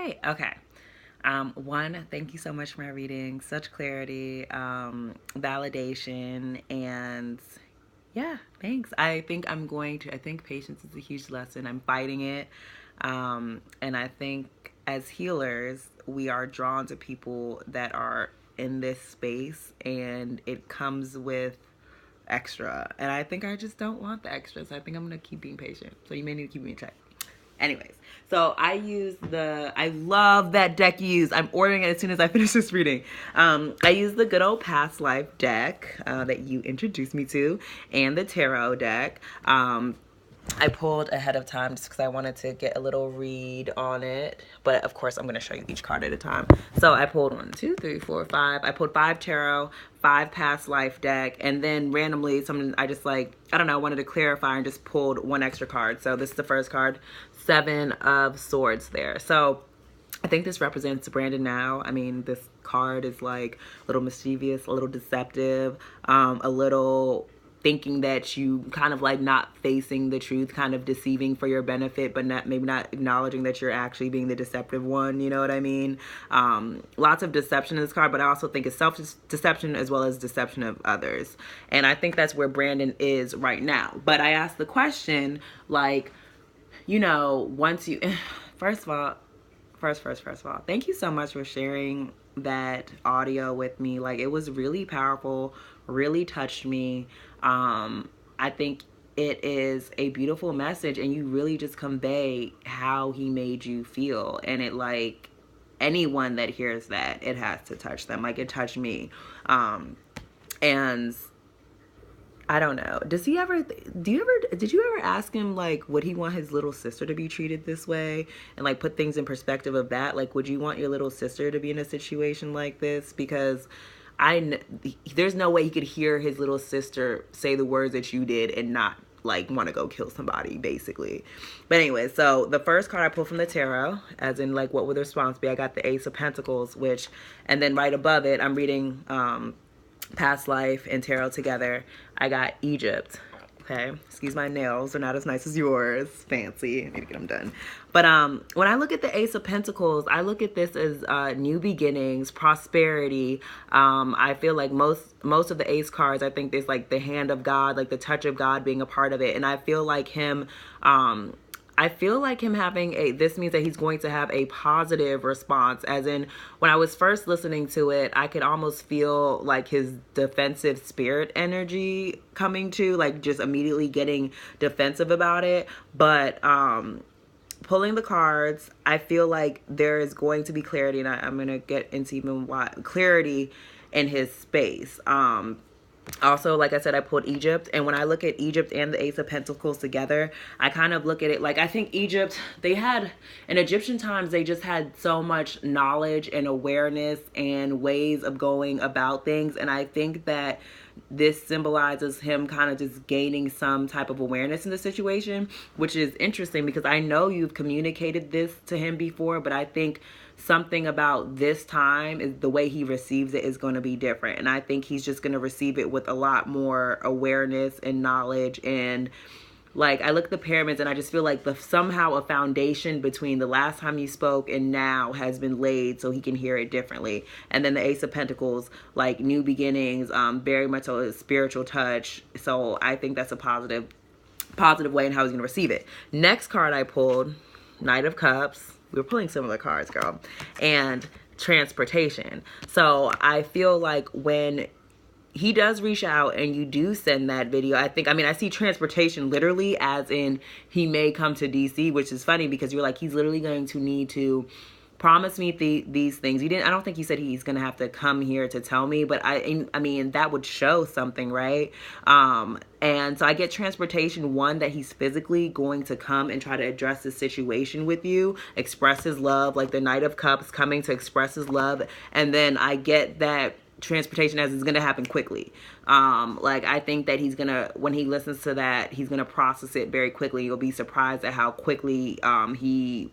Yay! Okay. One, thank you so much for my reading. Such clarity, validation, and yeah, thanks. I think patience is a huge lesson. I'm fighting it. And I think as healers, we are drawn to people that are in this space, and it comes with extra. And I think I just don't want the extra. So I think I'm going to keep being patient. So you may need to keep me in check. Anyways, so I love that deck you use. I'm ordering it as soon as I finish this reading. I use the good old past life deck that you introduced me to, and the tarot deck. I pulled ahead of time just because I wanted to get a little read on it. But of course, I'm going to show you each card at a time. So I pulled 1, 2, 3, 4, 5. I pulled 5 tarot, 5 past life deck. And then randomly, something I just I don't know, I wanted to clarify and just pulled 1 extra card. So this is the first card, 7 of Swords there. So I think this represents Brandon now. I mean, this card is like a little mischievous, a little deceptive, a little thinking that you kind of not facing the truth, kind of deceiving for your benefit, but maybe not acknowledging that you're actually being the deceptive one. You know what I mean? Lots of deception in this card, but I also think it's self-deception as well as deception of others. And I think that's where Brandon is right now. But I asked the question, once you, first of all, thank you so much for sharing that audio with me. It was really powerful, really touched me. I think it is a beautiful message, and you really just convey how he made you feel. And it anyone that hears that, it has to touch them. It touched me. And I don't know. Did you ever ask him, would he want his little sister to be treated this way? And, put things in perspective of that? Would you want your little sister to be in a situation like this? Because there's no way he could hear his little sister say the words that you did and not, want to go kill somebody, basically. But anyway, so the first card I pulled from the tarot, as in, what would the response be? I got the Ace of Pentacles, and then right above it, I'm reading, past life and tarot together. I got Egypt. Okay, excuse my nails, they're not as nice as yours. Fancy. I need to get them done. But when I look at the Ace of Pentacles, I look at this as new beginnings, prosperity. I feel like most of the Ace cards, I think there's the hand of God, the touch of God being a part of it. And I feel like him having this means that he's going to have a positive response. As in, when I was first listening to it, I could almost feel his defensive spirit energy coming to, just immediately getting defensive about it. But pulling the cards, I feel like there is going to be clarity, and I'm going to get into even why clarity in his space. Also, like I said, I pulled Egypt, and when I look at Egypt and the Ace of Pentacles together, I kind of look at it I think Egypt, in Egyptian times, they just had so much knowledge and awareness and ways of going about things, and I think that this symbolizes him kind of just gaining some type of awareness in the situation, which is interesting because I know you've communicated this to him before, but I think something about this time is the way he receives it is going to be different. And I think he's just going to receive it with a lot more awareness and knowledge. And I look at the pyramids and I just feel somehow a foundation between the last time you spoke and now has been laid so he can hear it differently. And then the Ace of Pentacles, new beginnings, very much a spiritual touch. So I think that's a positive way in how he's going to receive it. Next card I pulled, Knight of Cups. We were pulling similar cards, girl. And transportation. So I feel when he does reach out and you do send that video, I see transportation literally as in he may come to DC, which is funny because you're he's literally going to need to promise me these things. I don't think he said he's gonna have to come here to tell me, but I mean that would show something, right? And so I get transportation, one, that he's physically going to come and try to address the situation with you, express his love, the Knight of Cups coming to express his love. And then I get that transportation as it's gonna happen quickly. I think that he's gonna, when he listens to that, he's gonna process it very quickly. You'll be surprised at how quickly he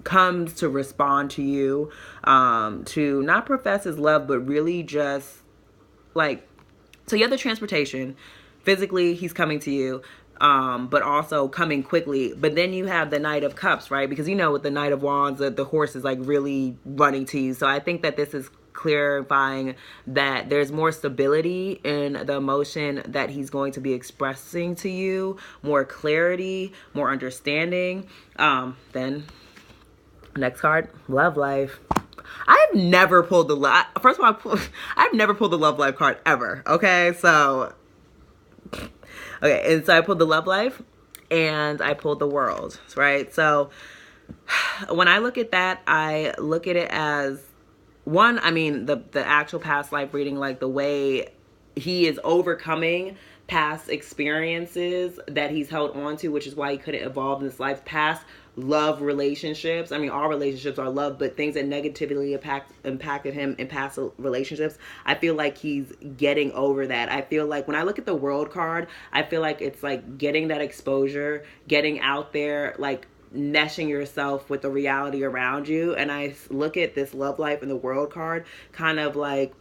comes to respond to you, to not profess his love, but really just so you have the transportation. Physically, he's coming to you. but also coming quickly. But then you have the Knight of Cups, right? Because with the Knight of Wands, the horse is like really running to you. So I think that this is clarifying that there's more stability in the emotion that he's going to be expressing to you, more clarity, more understanding. Then next card, love life. I've never pulled the first of all, I've never pulled the love life card ever. Okay, so and so I pulled the love life and I pulled the world, right? So when I look at that, I look at it as one, I mean, the actual past life reading, like the way he is overcoming past experiences that he's held on to, which is why he couldn't evolve in this life. Past love relationships. I mean, all relationships are love, but things that negatively impacted him in past relationships, I feel like he's getting over that. I feel like when I look at the world card, I feel like it's like getting that exposure, getting out there, like meshing yourself with the reality around you. And I look at this love life and the world card kind of like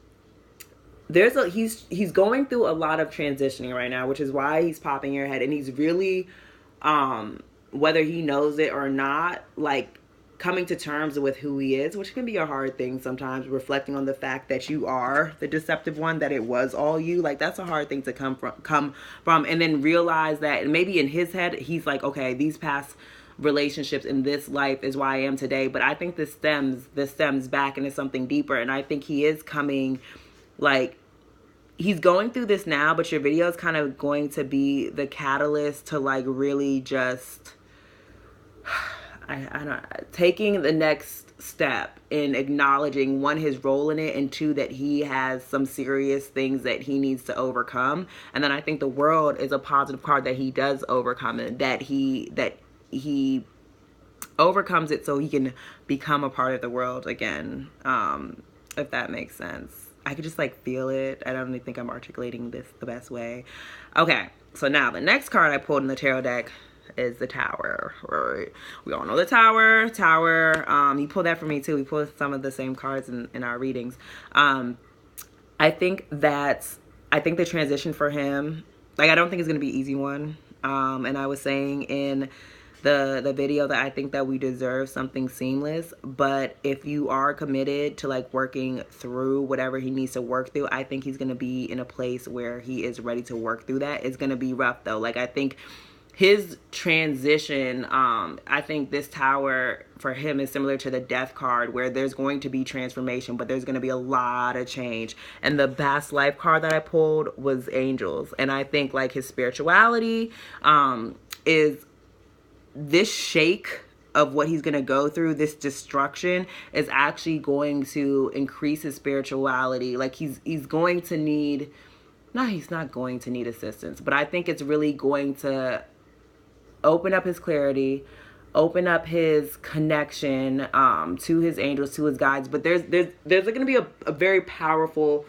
he's going through a lot of transitioning right now, which is why he's popping your head, and he's really whether he knows it or not, like coming to terms with who he is, which can be a hard thing sometimes, reflecting on the fact that you are the deceptive one, that it was all you. Like that's a hard thing to come from and then realize that maybe in his head he's like, okay, these past relationships in this life is why I am today. But I think this stems back into something deeper, and I think he is coming, like he's going through this now, but your video is kind of going to be the catalyst to like really just I don't taking the next step in acknowledging, one, his role in it, and two, that he has some serious things that he needs to overcome. And then I think the world is a positive card that he does overcome it, that he overcomes it so he can become a part of the world again, if that makes sense. I could just like feel it. I don't even think I'm articulating this the best way. Okay, so now the next card I pulled in the tarot deck is the Tower. Right? We all know the Tower. You pulled that for me too. We pulled some of the same cards in our readings. I think the transition for him, like I don't think it's gonna be an easy one. And I was saying in the video that I think that we deserve something seamless, but if you are committed to like working through whatever he needs to work through, I think he's going to be in a place where he is ready to work through that. It's going to be rough though. Like I think his transition, I think this Tower for him is similar to the Death card, where there's going to be transformation, but there's going to be a lot of change. And the past life card that I pulled was Angels, and I think like his spirituality is this shake of what he's going to go through, this destruction, is actually going to increase his spirituality. Like he's going to need, he's not going to need assistance, but I think it's really going to open up his clarity, open up his connection to his angels, to his guides. But there's going to be a very powerful,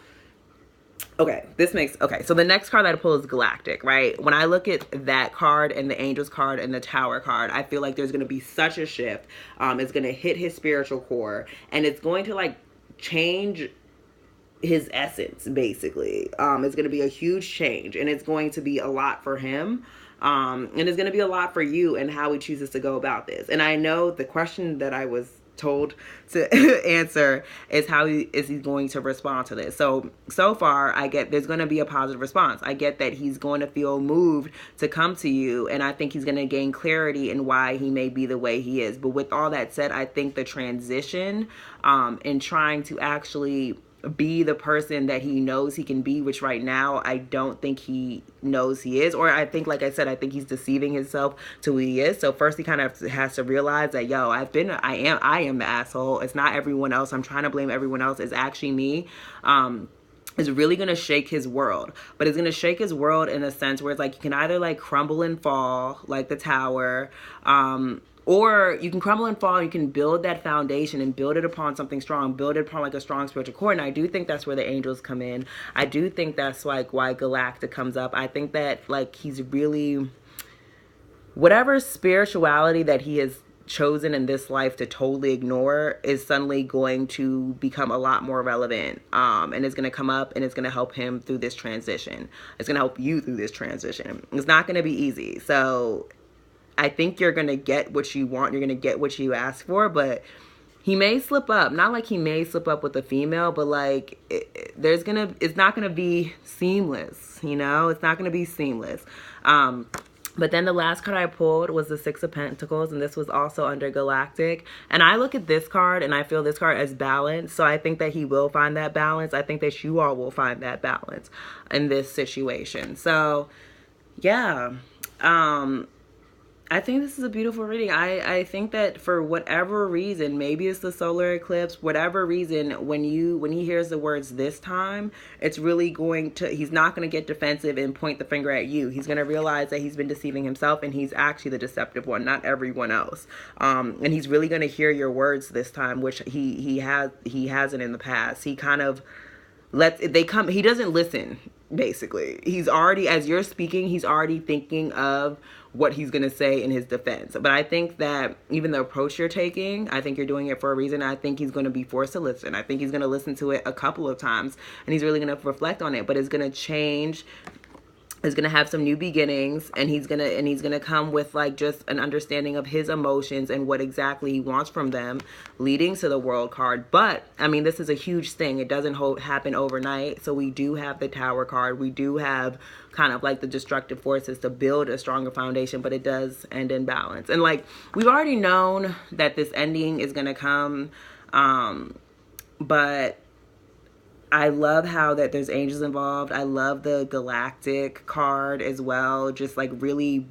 so the next card that I pull is Galactic, right? When I look at that card and the Angels card and the Tower card, I feel like there's going to be such a shift. It's going to hit his spiritual core, and it's going to like change his essence, basically. It's going to be a huge change, and it's going to be a lot for him. And it's going to be a lot for you and how he chooses to go about this. And I know the question that I was told to answer is how is he going to respond to this. So far I get there's going to be a positive response. I get that he's going to feel moved to come to you, and I think he's going to gain clarity in why he may be the way he is. But with all that said, I think the transition in trying to actually be the person that he knows he can be, which right now I don't think he knows he is, or I think, like I said, I think he's deceiving himself to who he is. So first he kind of has to realize that, I am the asshole. It's not everyone else. I'm trying to blame everyone else. It's actually me. Is really going to shake his world, but it's going to shake his world in a sense where it's like you can either like crumble and fall like the Tower, or you can crumble and fall, you can build that foundation and build it upon something strong, build it upon like a strong spiritual core. And I do think that's where the Angels come in. I do think that's like why Galactic comes up. I think that like he's really, whatever spirituality that he has chosen in this life to totally ignore is suddenly going to become a lot more relevant, and it's going to come up, and it's going to help him through this transition. It's going to help you through this transition. It's not going to be easy. So I think you're going to get what you want. You're going to get what you ask for, but he may slip up. Not like he may slip up with a female, but like it's not going to be seamless, you know? It's not going to be seamless. But then the last card I pulled was the Six of Pentacles, and this was also under Galactic. And I look at this card, and I feel this card as balance. So I think that he will find that balance. I think that you all will find that balance in this situation. So, yeah. I think this is a beautiful reading. I think that for whatever reason, maybe it's the solar eclipse, whatever reason, when he hears the words this time, it's really he's not going to get defensive and point the finger at you. He's going to realize that he's been deceiving himself, and he's actually the deceptive one, not everyone else. And he's really going to hear your words this time, which he hasn't in the past. He kind of he doesn't listen. Basically, he's already, as you're speaking, he's already thinking of what he's going to say in his defense. But I think that even the approach you're taking, I think you're doing it for a reason. I think he's going to be forced to listen. I think he's going to listen to it a couple of times, and he's really going to reflect on it, but it's going to change. Is going to have some new beginnings, and he's going to come with like just an understanding of his emotions and what exactly he wants from them, leading to the World card. But I mean, this is a huge thing. It doesn't happen overnight. So we do have the Tower card. We do have kind of like the destructive forces to build a stronger foundation, but it does end in balance. And like, we've already known that this ending is going to come, but I love how that there's angels involved. I love the Galactic card as well. Just like really,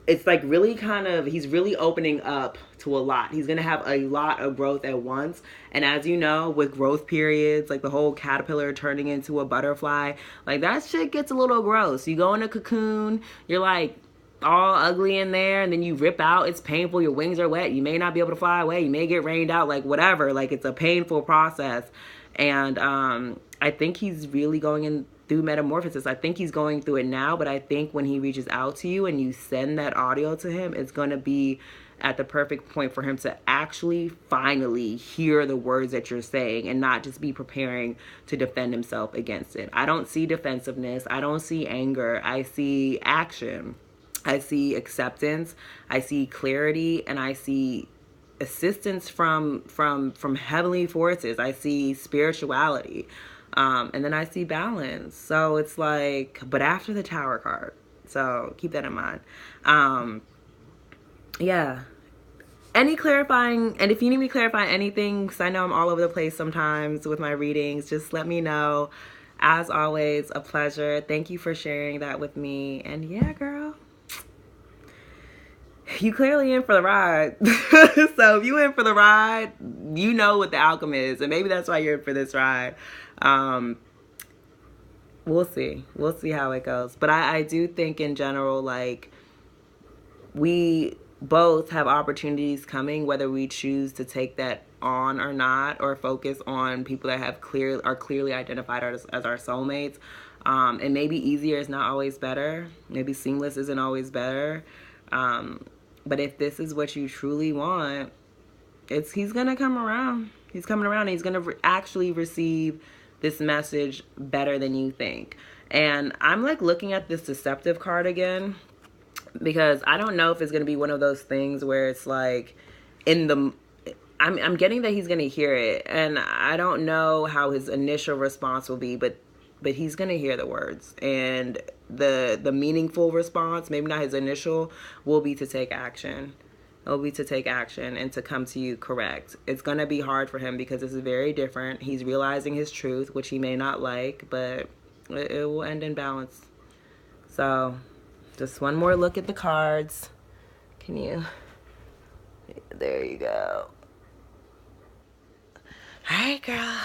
it's like really kind of, he's really opening up to a lot. He's going to have a lot of growth at once. And as you know, with growth periods, like the whole caterpillar turning into a butterfly, like that shit gets a little gross. You go in a cocoon, you're like all ugly in there, and then you rip out. It's painful. Your wings are wet. You may not be able to fly away. You may get rained out, like whatever. Like it's a painful process. And I think he's really going in through metamorphosis. I think he's going through it now, but I think when he reaches out to you and you send that audio to him, it's going to be at the perfect point for him to actually finally hear the words that you're saying and not just be preparing to defend himself against it. I don't see defensiveness. I don't see anger. I see action. I see acceptance. I see clarity, and I see assistance from heavenly forces. I see spirituality, and then I see balance. So it's like, but after the Tower card, so keep that in mind. Yeah, any clarifying, and if you need me to clarify anything, because I know I'm all over the place sometimes with my readings, just let me know. As always, a pleasure. Thank you for sharing that with me. And yeah, girl, you clearly in for the ride. So if you in for the ride, you know what the outcome is, and maybe that's why you're in for this ride. We'll see how it goes. But I do think in general, like, we both have opportunities coming, whether we choose to take that on or not, or focus on people that are clearly identified as our soulmates. And maybe easier is not always better. Maybe seamless isn't always better. But if this is what you truly want, he's going to come around. He's coming around, and he's going to actually receive this message better than you think. And I'm like looking at this deceptive card again, because I don't know if it's going to be one of those things where it's like I'm getting that he's going to hear it, and I don't know how his initial response will be, but he's going to hear the words, and the meaningful response, maybe not his initial, will be to take action. It'll be to take action and to come to you correct. It's going to be hard for him because it's very different. He's realizing his truth, which he may not like, but it will end in balance. So just one more look at the cards. There you go. All right, girl.